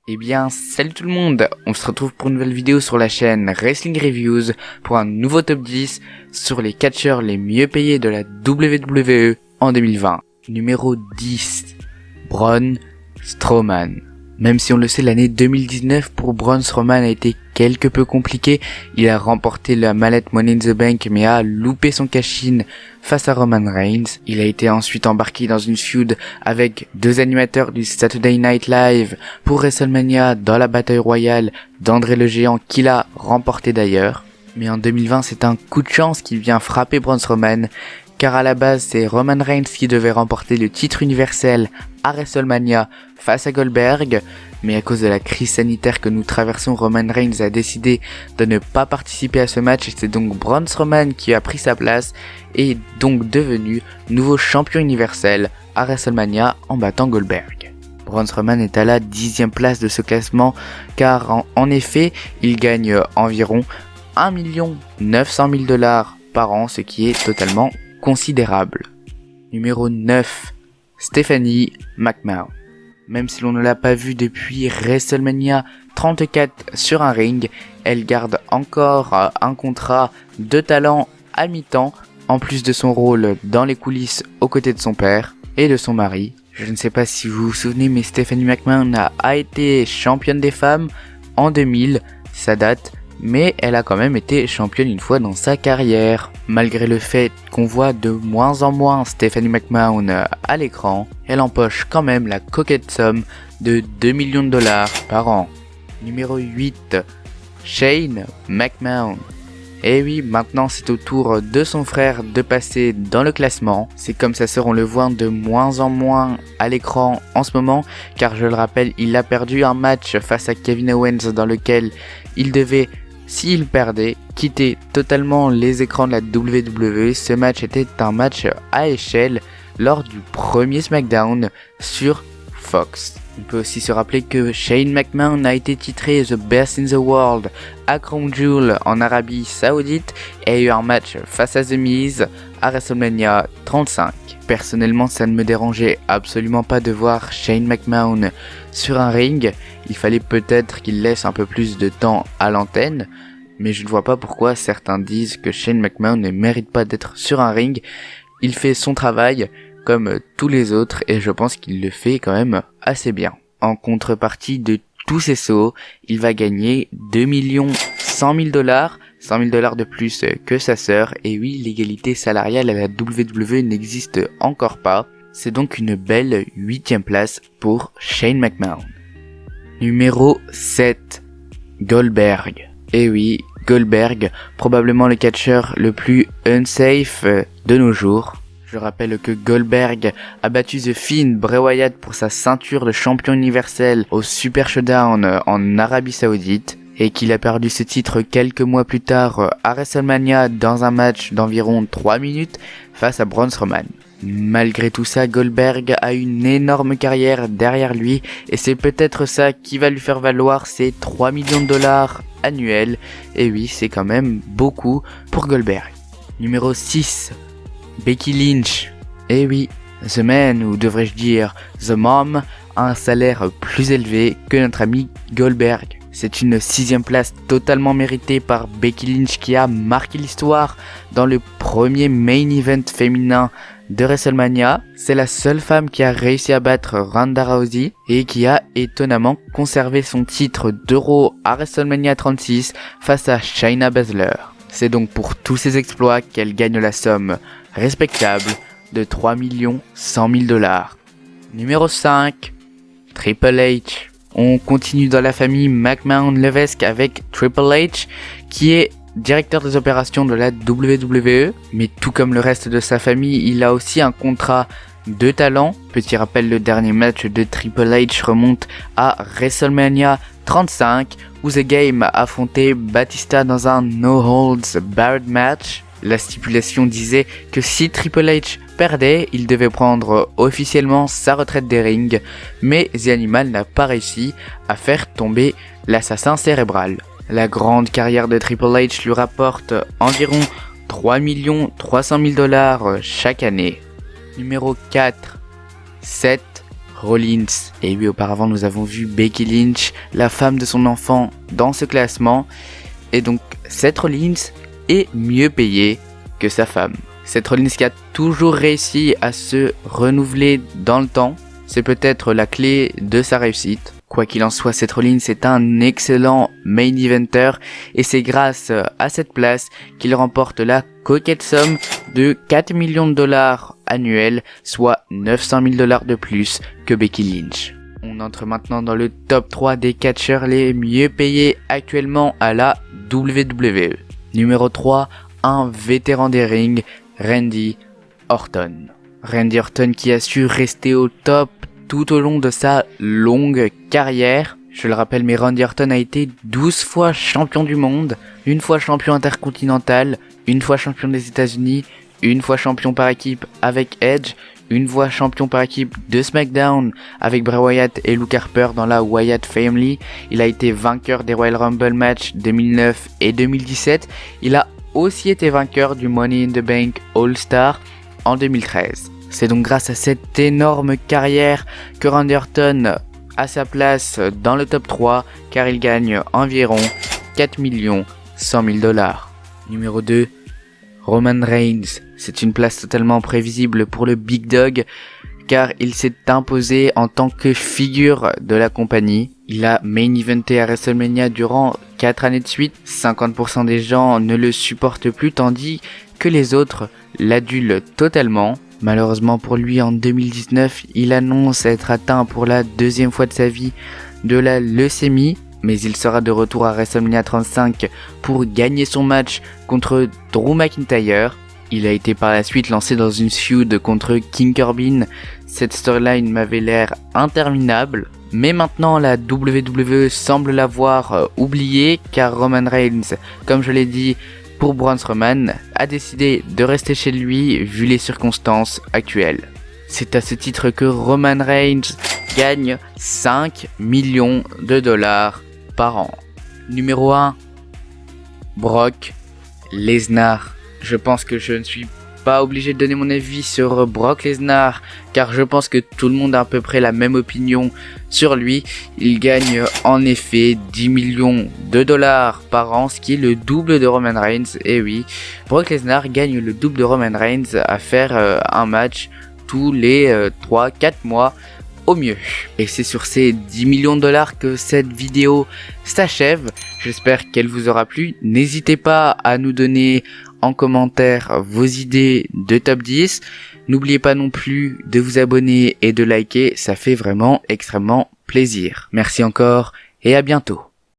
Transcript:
Eh bien, salut tout le monde, on se retrouve pour une nouvelle vidéo sur la chaîne Wrestling Reviews pour un nouveau top 10 sur les catcheurs les mieux payés de la WWE en 2020. Numéro 10, Braun Strowman. Même si on le sait, l'année 2019 pour Braun Strowman a été quelque peu compliquée. Il a remporté la mallette Money in the Bank mais a loupé son cash-in face à Roman Reigns. Il a été ensuite embarqué dans une feud avec deux animateurs du Saturday Night Live pour WrestleMania dans la bataille royale d'André le Géant qu'il a remporté d'ailleurs. Mais en 2020, c'est un coup de chance qui vient frapper Braun Strowman, car à la base c'est Roman Reigns qui devait remporter le titre universel à WrestleMania face à Goldberg, mais à cause de la crise sanitaire que nous traversons, Roman Reigns a décidé de ne pas participer à ce match et c'est donc Braun Strowman qui a pris sa place et est donc devenu nouveau champion universel à WrestleMania en battant Goldberg. Braun Strowman est à la 10e place de ce classement car en effet il gagne environ 1 900 000 $ par an, ce qui est totalement considérable. Numéro 9, Stephanie McMahon. Même si l'on ne l'a pas vue depuis WrestleMania 34 sur un ring, elle garde encore un contrat de talent à mi-temps, en plus de son rôle dans les coulisses aux côtés de son père et de son mari. Je ne sais pas si vous vous souvenez, mais Stephanie McMahon a été championne des femmes en 2000, ça date, mais elle a quand même été championne une fois dans sa carrière. Malgré le fait qu'on voit de moins en moins Stephanie McMahon à l'écran, elle empoche quand même la coquette somme de 2 millions de dollars par an. Numéro 8, Shane McMahon. Et oui, maintenant c'est au tour de son frère de passer dans le classement. C'est comme sa sœur, on le voit de moins en moins à l'écran en ce moment, car je le rappelle, il a perdu un match face à Kevin Owens dans lequel il devait, s'il perdait, quitter totalement les écrans de la WWE. Ce match était un match à échelle lors du premier SmackDown sur Fox. On peut aussi se rappeler que Shane McMahon a été titré The Best in the World à Crown Jewel en Arabie Saoudite et a eu un match face à The Miz à WrestleMania 35. Personnellement, ça ne me dérangeait absolument pas de voir Shane McMahon sur un ring. Il fallait peut-être qu'il laisse un peu plus de temps à l'antenne, mais je ne vois pas pourquoi certains disent que Shane McMahon ne mérite pas d'être sur un ring. Il fait son travail comme tous les autres et je pense qu'il le fait quand même assez bien. En contrepartie de tous ces sauts, il va gagner 2 100 000 $, 100 000 $ de plus que sa sœur. Et oui, l'égalité salariale à la WWE n'existe encore pas. C'est donc une belle 8e place pour Shane McMahon. Numéro 7, Goldberg. Et oui, Goldberg, probablement le catcheur le plus unsafe de nos jours. Je rappelle que Goldberg a battu The Fiend Bray Wyatt pour sa ceinture de champion universel au Super Showdown en Arabie Saoudite et qu'il a perdu ce titre quelques mois plus tard à WrestleMania dans un match d'environ 3 minutes face à Braun Strowman. Malgré tout ça, Goldberg a une énorme carrière derrière lui et c'est peut-être ça qui va lui faire valoir ses 3 millions de dollars annuels. Et oui, c'est quand même beaucoup pour Goldberg. Numéro 6, Becky Lynch. Et oui, The Man, ou devrais-je dire The Mom, a un salaire plus élevé que notre ami Goldberg. C'est une 6e place totalement méritée par Becky Lynch qui a marqué l'histoire dans le premier main event féminin de WrestleMania. C'est la seule femme qui a réussi à battre Ronda Rousey et qui a étonnamment conservé son titre d'Euro à WrestleMania 36 face à Shayna Baszler. C'est donc pour tous ces exploits qu'elle gagne la somme respectable de 3 100 000 $. Numéro 5, Triple H. On continue dans la famille McMahon-Levesque avec Triple H qui est directeur des opérations de la WWE, mais tout comme le reste de sa famille, il a aussi un contrat de talent. Petit rappel, le dernier match de Triple H remonte à WrestleMania 35 où The Game a affronté Batista dans un No Holds Barred match. La stipulation disait que si Triple H perdait, il devait prendre officiellement sa retraite des rings, mais The Animal n'a pas réussi à faire tomber l'assassin cérébral. La grande carrière de Triple H lui rapporte environ 3 300 000 $ chaque année. Numéro 4, Seth Rollins. Et oui, auparavant nous avons vu Becky Lynch, la femme de son enfant, dans ce classement. Et donc Seth Rollins est mieux payé que sa femme. Seth Rollins qui a toujours réussi à se renouveler dans le temps, c'est peut-être la clé de sa réussite. Quoi qu'il en soit, Seth Rollins est un excellent main eventer et c'est grâce à cette place qu'il remporte la coquette somme de 4 millions de dollars annuels, soit 900 000 dollars de plus que Becky Lynch. On entre maintenant dans le top 3 des catcheurs les mieux payés actuellement à la WWE. Numéro 3, un vétéran des rings, Randy Orton. Randy Orton qui a su rester au top tout au long de sa longue carrière. Je le rappelle, mais Randy Orton a été 12 fois champion du monde, une fois champion intercontinental, une fois champion des États-Unis, une fois champion par équipe avec Edge, une fois champion par équipe de SmackDown avec Bray Wyatt et Luke Harper dans la Wyatt Family. Il a été vainqueur des Royal Rumble match 2009 et 2017. Il a aussi été vainqueur du Money in the Bank All-Star en 2013. C'est donc grâce à cette énorme carrière que Randy Orton a sa place dans le top 3 car il gagne environ 4 100 000 dollars. Numéro 2, Roman Reigns. C'est une place totalement prévisible pour le Big Dog car il s'est imposé en tant que figure de la compagnie. Il a main eventé à WrestleMania durant 4 années de suite. 50% des gens ne le supportent plus tandis que les autres l'adulent totalement. Malheureusement pour lui, en 2019, il annonce être atteint pour la deuxième fois de sa vie de la leucémie, mais il sera de retour à WrestleMania 35 pour gagner son match contre Drew McIntyre. Il a été par la suite lancé dans une feud contre King Corbin. Cette storyline m'avait l'air interminable, mais maintenant la WWE semble l'avoir oublié car Roman Reigns, comme je l'ai dit, pour Braun Strowman, a décidé de rester chez lui vu les circonstances actuelles. C'est à ce titre que Roman Reigns gagne 5 millions de dollars par an. Numéro 1, Brock Lesnar. Je pense que je ne suis pas obligé de donner mon avis sur Brock Lesnar car je pense que tout le monde a à peu près la même opinion sur lui. Il gagne en effet 10 millions de dollars par an, ce qui est le double de Roman Reigns. Et oui, Brock Lesnar gagne le double de Roman Reigns à faire un match tous les 3-4 mois au mieux. Et c'est sur ces 10 millions de dollars que cette vidéo s'achève. J'espère qu'elle vous aura plu. N'hésitez pas à nous donner en commentaire vos idées de top 10. N'oubliez pas non plus de vous abonner et de liker, ça fait vraiment extrêmement plaisir. Merci encore et à bientôt.